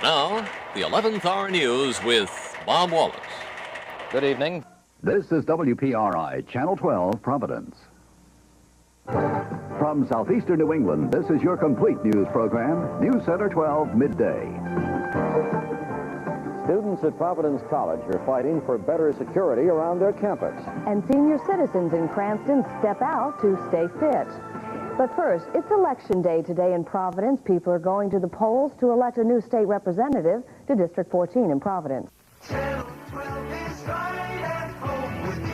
Now, the 11th hour news with Bob Wallace. Good evening. This is WPRI, Channel 12, Providence. From southeastern New England, this is your complete news program, News Center 12, midday. Students at Providence College are fighting for better security around their campus. And senior citizens in Cranston step out to stay fit. But first, it's election day today in Providence. People are going to the polls to elect a new state representative to District 14 in Providence. Channel 12 is right at home with you.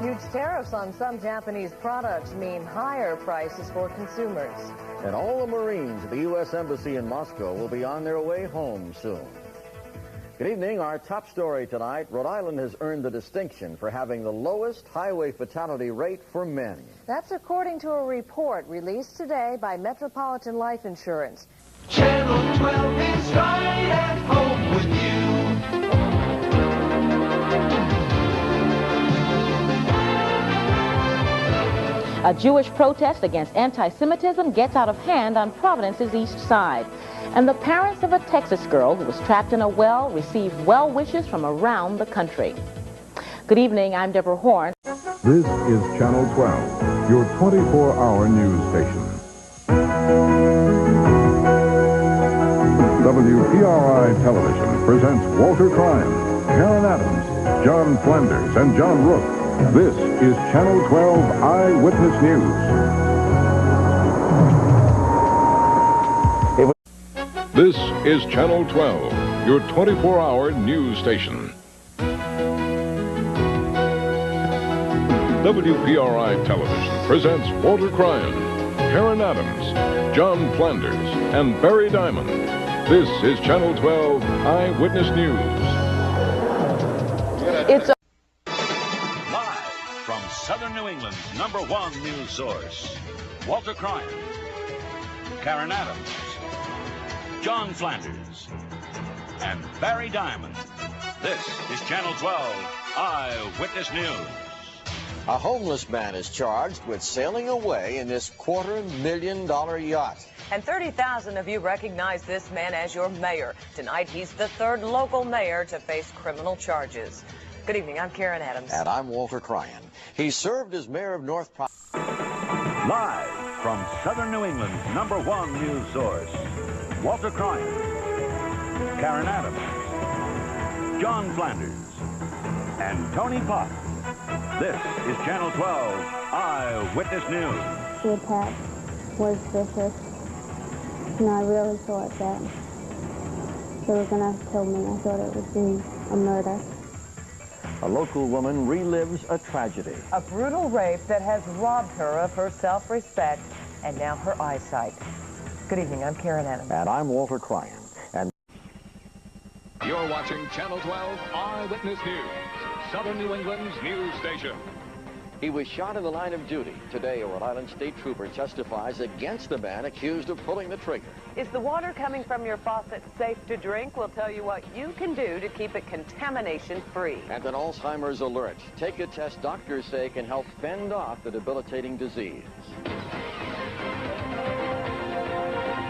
Huge tariffs on some Japanese products mean higher prices for consumers. And all the Marines at the U.S. Embassy in Moscow will be on their way home soon. Good evening. Our top story tonight, Rhode Island has earned the distinction for having the lowest highway fatality rate for men. That's according to a report released today by Metropolitan Life Insurance. Channel 12 is right at home with A Jewish protest against anti-Semitism gets out of hand on Providence's east side. And the parents of a Texas girl who was trapped in a well received well wishes from around the country. Good evening, I'm Deborah Horn. This is Channel 12, your 24-hour news station. WPRI Television presents Walter Cryan, Karen Adams, John Flanders, and John Rook. This is Channel 12 Eyewitness News. This is Channel 12, your 24-hour news station. WPRI Television presents Walter Cryan, Karen Adams, John Flanders, and Barry Diamond. This is Channel 12 Eyewitness News. It's Live from Southern New England's #1 news source, Walter Cryan, Karen Adams, John Flanders, and Barry Diamond. This is Channel 12 Eyewitness News. A homeless man is charged with sailing away in this $250,000 yacht. And 30,000 of you recognize this man as your mayor. Tonight, he's the third local mayor to face criminal charges. Good evening, I'm Karen Adams. And I'm Walter Cryan. He served as mayor of North Providence. Live from Southern New England's #1 news source, Walter Cryan, Karen Adams, John Flanders, and Tony Pop. This is Channel 12 Eyewitness News. The attack was vicious, and I really thought that they were going to kill me. I thought it would be a murder. A local woman relives a tragedy. A brutal rape that has robbed her of her self-respect and now her eyesight. Good evening, I'm Karen Adams. And I'm Walter Cryan. And You're watching Channel 12 Eyewitness News, Southern New England's news station. he was shot in the line of duty. Today, a Rhode Island state trooper testifies against the man accused of pulling the trigger. Is the water coming from your faucet safe to drink? We'll tell you what you can do to keep it contamination-free. And an Alzheimer's alert. Take a test doctors say can help fend off the debilitating disease.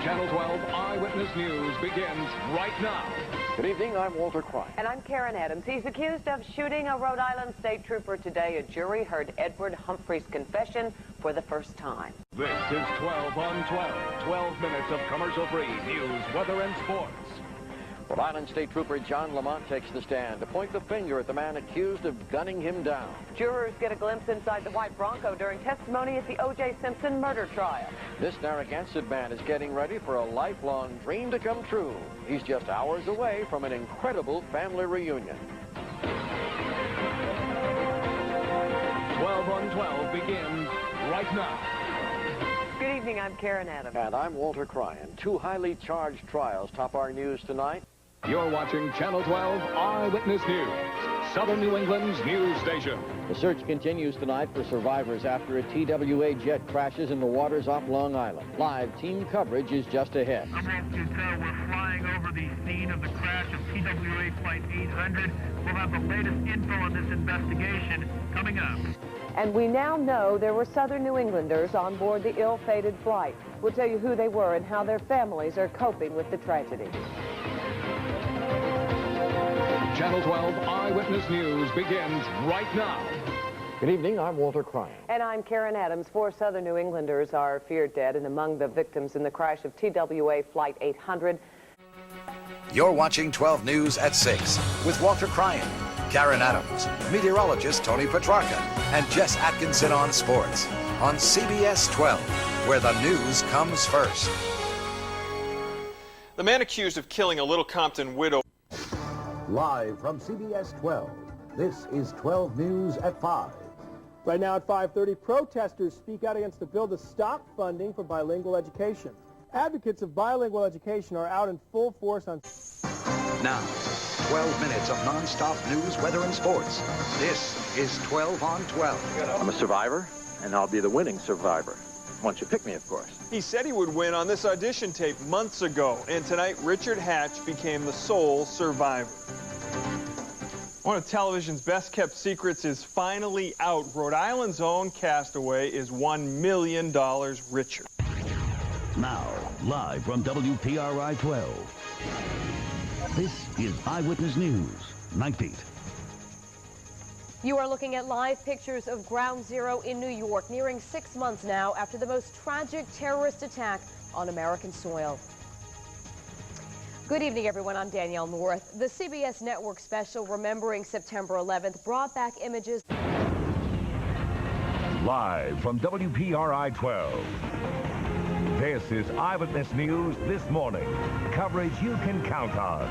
Channel 12 Eyewitness News begins right now. Good evening, I'm Walter Cryan. And I'm Karen Adams. He's accused of shooting a Rhode Island state trooper today. A jury heard Edward Humphrey's confession for the first time. This is 12 on 12. 12 minutes of commercial-free news, weather, and sports. Rhode Island State Trooper John Lamont takes the stand to point the finger at the man accused of gunning him down. Jurors get a glimpse inside the white Bronco during testimony at the O.J. Simpson murder trial. This Narragansett man is getting ready for a lifelong dream to come true. He's just hours away from an incredible family reunion. 12 on 12 begins right now. Good evening, I'm Karen Adams. And I'm Walter Cryan. Two highly charged trials top our news tonight. You're watching Channel 12 Eyewitness News, Southern New England's news station. The search continues tonight for survivors after a TWA jet crashes in the waters off Long Island. Live team coverage is just ahead. We're flying over the scene of the crash of TWA Flight 800. We'll have the latest info on this investigation coming up. And we now know there were Southern New Englanders on board the ill-fated flight. We'll tell you who they were and how their families are coping with the tragedy. Channel 12 Eyewitness News begins right now. Good evening, I'm Walter Cryan. And I'm Karen Adams. 4 Southern New Englanders are feared dead and among the victims in the crash of TWA Flight 800. You're watching 12 News at 6 with Walter Cryan, Karen Adams, meteorologist Tony Petrarca, and Jess Atkinson on sports on CBS 12, where the news comes first. The man accused of killing a Little Compton widow. Live from CBS 12, this is 12 News at 5. Right now at 5:30, protesters speak out against the bill to stop funding for bilingual education. Advocates of bilingual education are out in full force on... Now, 12 minutes of non-stop news, weather, and sports. This is 12 on 12. I'm a survivor, and I'll be the winning survivor. Once you pick me, of course. He said he would win on this audition tape months ago, and tonight Richard Hatch became the sole survivor. One of television's best-kept secrets is finally out. Rhode Island's own castaway is $1 million richer. Now, live from WPRI 12. This is Eyewitness News, 9 feet. You are looking at live pictures of Ground Zero in New York, nearing 6 months now after the most tragic terrorist attack on American soil. Good evening, everyone. I'm Danielle North. The CBS Network special Remembering September 11th brought back images. Live from WPRI 12. This is Eyewitness News This Morning. Coverage you can count on.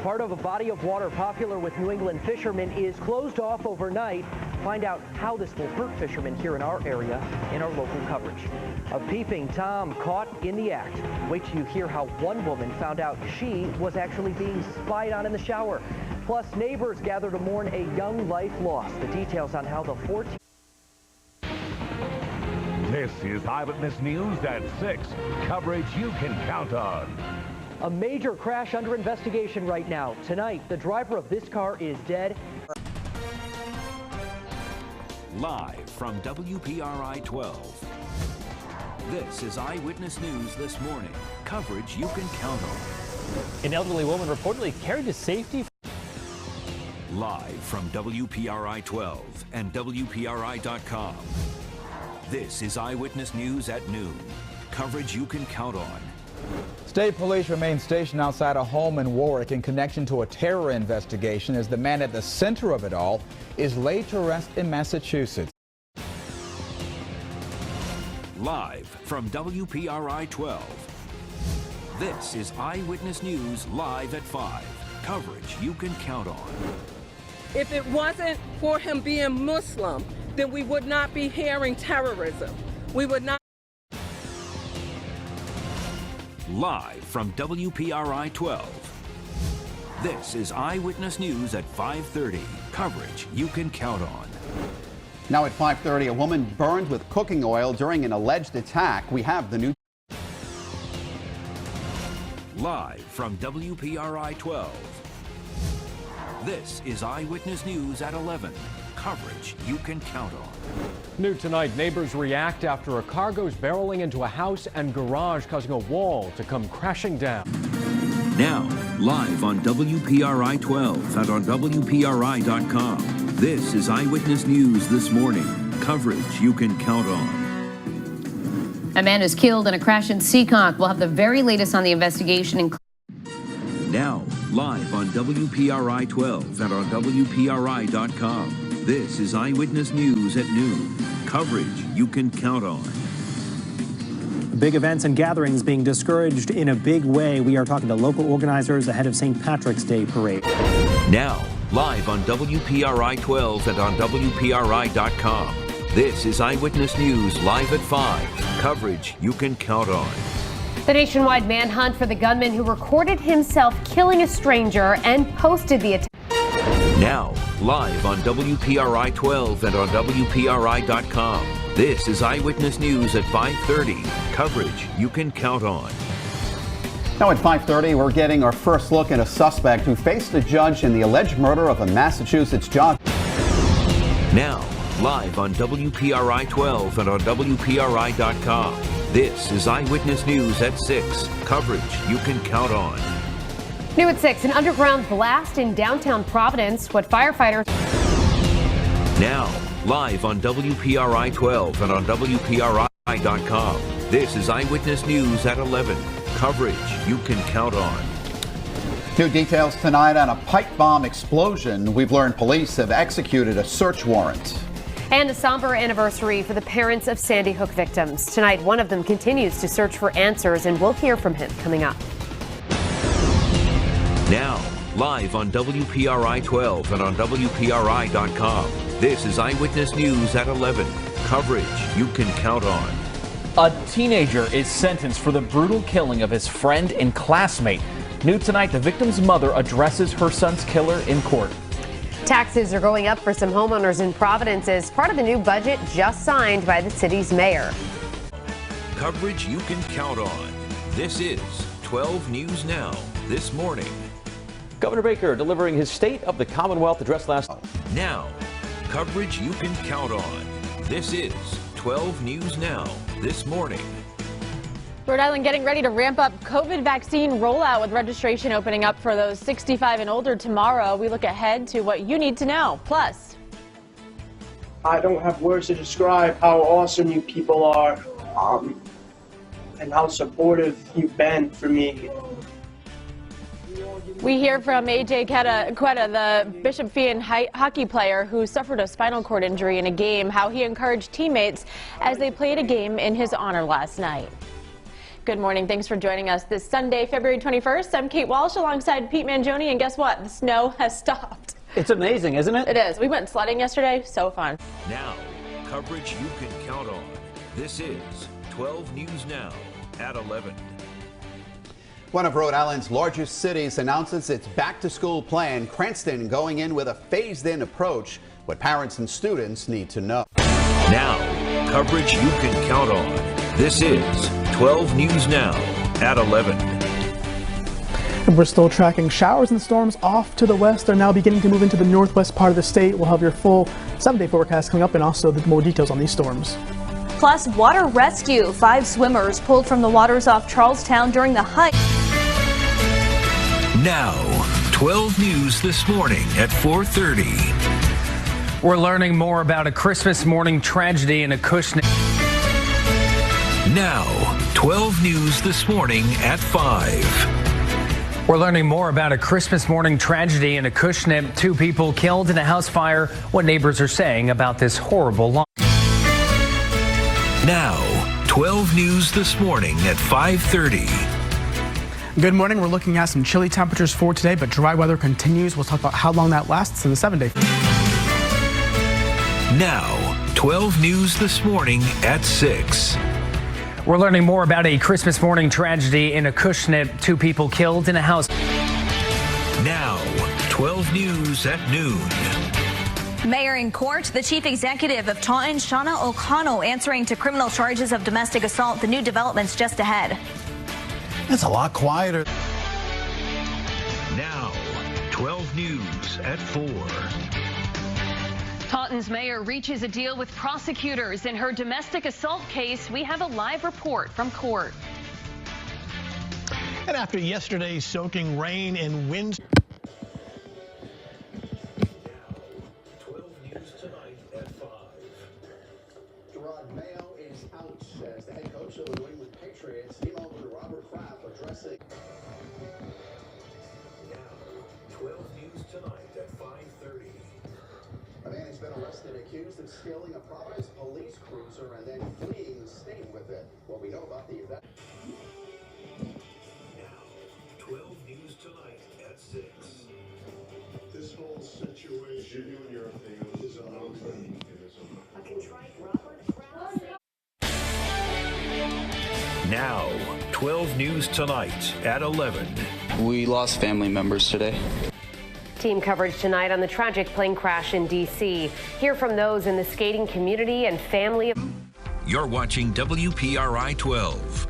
Part of a body of water popular with New England fishermen is closed off overnight. Find out how this will hurt fishermen here in our area in our local coverage. A peeping Tom caught in the act. Wait till you hear how one woman found out she was actually being spied on in the shower. Plus, neighbors gather to mourn a young life lost. The details on how the 14... This is Eyewitness News at 6. Coverage you can count on. A major crash under investigation right now. Tonight, the driver of this car is dead. Live from WPRI 12. This is Eyewitness News This Morning. Coverage you can count on. An elderly woman reportedly carried to safety. Live from WPRI 12 and WPRI.com. This is Eyewitness News at noon. Coverage you can count on. State police remain stationed outside a home in Warwick in connection to a terror investigation as the man at the center of it all is laid to rest in Massachusetts. Live from WPRI 12. This is Eyewitness News live at 5. Coverage you can count on. If it wasn't for him being Muslim, then we would not be hearing terrorism. We would not. Live from WPRI 12. This is Eyewitness News at 5:30. Coverage you can count on. Now at 5:30, a woman burned with cooking oil during an alleged attack. We have the new. Live from WPRI 12. This is Eyewitness News at 11. Coverage you can count on. New tonight, neighbors react after a car goes barreling into a house and garage, causing a wall to come crashing down. Now, live on WPRI 12 and on WPRI.com. This is Eyewitness News This Morning. Coverage you can count on. A man is killed in a crash in Seekonk. We'll have the very latest on the investigation. Now, live on WPRI 12 and on WPRI.com. This is Eyewitness News at noon. Coverage you can count on. Big events and gatherings being discouraged in a big way. We are talking to local organizers ahead of St. Patrick's Day parade. Now, live on WPRI 12 and on WPRI.com. This is Eyewitness News live at 5. Coverage you can count on. The nationwide manhunt for the gunman who recorded himself killing a stranger and posted the attack. Now, live on WPRI 12 and on WPRI.com. This is Eyewitness News at 5:30. Coverage you can count on. Now at 5:30, we're getting our first look at a suspect who faced a judge in the alleged murder of a Massachusetts jogger. Now, live on WPRI-12 and on WPRI.com. This is Eyewitness News at 6. Coverage you can count on. New at 6, an underground blast in downtown Providence. What firefighters... Now, live on WPRI-12 and on WPRI.com. This is Eyewitness News at 11. Coverage you can count on. New details tonight on a pipe bomb explosion. We've learned police have executed a search warrant. And a somber anniversary for the parents of Sandy Hook victims. Tonight, one of them continues to search for answers, and we'll hear from him coming up. Now, live on WPRI-12 and on WPRI.com. This is Eyewitness News at 11. Coverage you can count on. A teenager is sentenced for the brutal killing of his friend and classmate. New tonight, the victim's mother addresses her son's killer in court. Taxes are going up for some homeowners in Providence as part of the new budget just signed by the city's mayor. Coverage you can count on. This is 12 News Now this morning. Governor Baker delivering his State of the Commonwealth address last night. Now, coverage you can count on. This is 12 News Now this morning. Rhode Island getting ready to ramp up COVID vaccine rollout with registration opening up for those 65 and older tomorrow. We look ahead to what you need to know. Plus, I don't have words to describe how awesome you people are and how supportive you've been for me. we hear from AJ Quetta, the Bishop Feehan hockey player who suffered a spinal cord injury in a game, how he encouraged teammates as they played a game in his honor last night. Good morning. Thanks for joining us this Sunday, February 21st. I'm Kate Walsh alongside Pete Mangione, and guess what? The snow has stopped. It's amazing, isn't it? It is. We went sledding yesterday. So fun. Now, coverage you can count on. This is 12 News Now at 11. One of Rhode Island's largest cities announces its back-to-school plan. Cranston going in with a phased-in approach. What parents and students need to know. Now, coverage you can count on. This is 12 News Now at 11. And we're still tracking showers and storms off to the west. They're now beginning to move into the northwest part of the state. We'll have your full 7-day forecast coming up and also more details on these storms. Plus, water rescue. 5 swimmers pulled from the waters off Charlestown during the hike. Now, 12 News this morning at 4:30. We're learning more about a Christmas morning tragedy in Acushnet. Now, 12 News this morning at 5. We're learning more about a Christmas morning tragedy in Acushnet. 2 people killed in a house fire. What neighbors are saying about this horrible loss. Now, 12 News this morning at 5:30. Good morning. We're looking at some chilly temperatures for today, but dry weather continues. We'll talk about how long that lasts in the 7-day. Now, 12 News this morning at 6. We're learning more about a Christmas morning tragedy in Acushnet. 2 people killed in a house. Now, 12 News at noon. Mayor in court, the chief executive of Taunton, Shauna O'Connell, answering to criminal charges of domestic assault. The new developments just ahead. That's a lot quieter. Now, 12 News at 4. Taunton's mayor reaches a deal with prosecutors in her domestic assault case. We have a live report from court. And after yesterday's soaking rain and winds. 12 News tonight at 5. Gerard Mayo is out as the head coach of the New England Patriots. Team over to Robert Kraft addressing. Now, 12 News tonight at 5:30. A man has been arrested accused of stealing a Providence police cruiser and then fleeing the state with it. What we know about the event. Now, 12 News tonight at 6. This whole situation, you and your opinion, is an unfair. A contrite Robert Kraft. Now, 12 News tonight at 11. We lost family members today. Team coverage tonight on the tragic plane crash in D.C. Hear from those in the skating community and family. You're watching WPRI 12.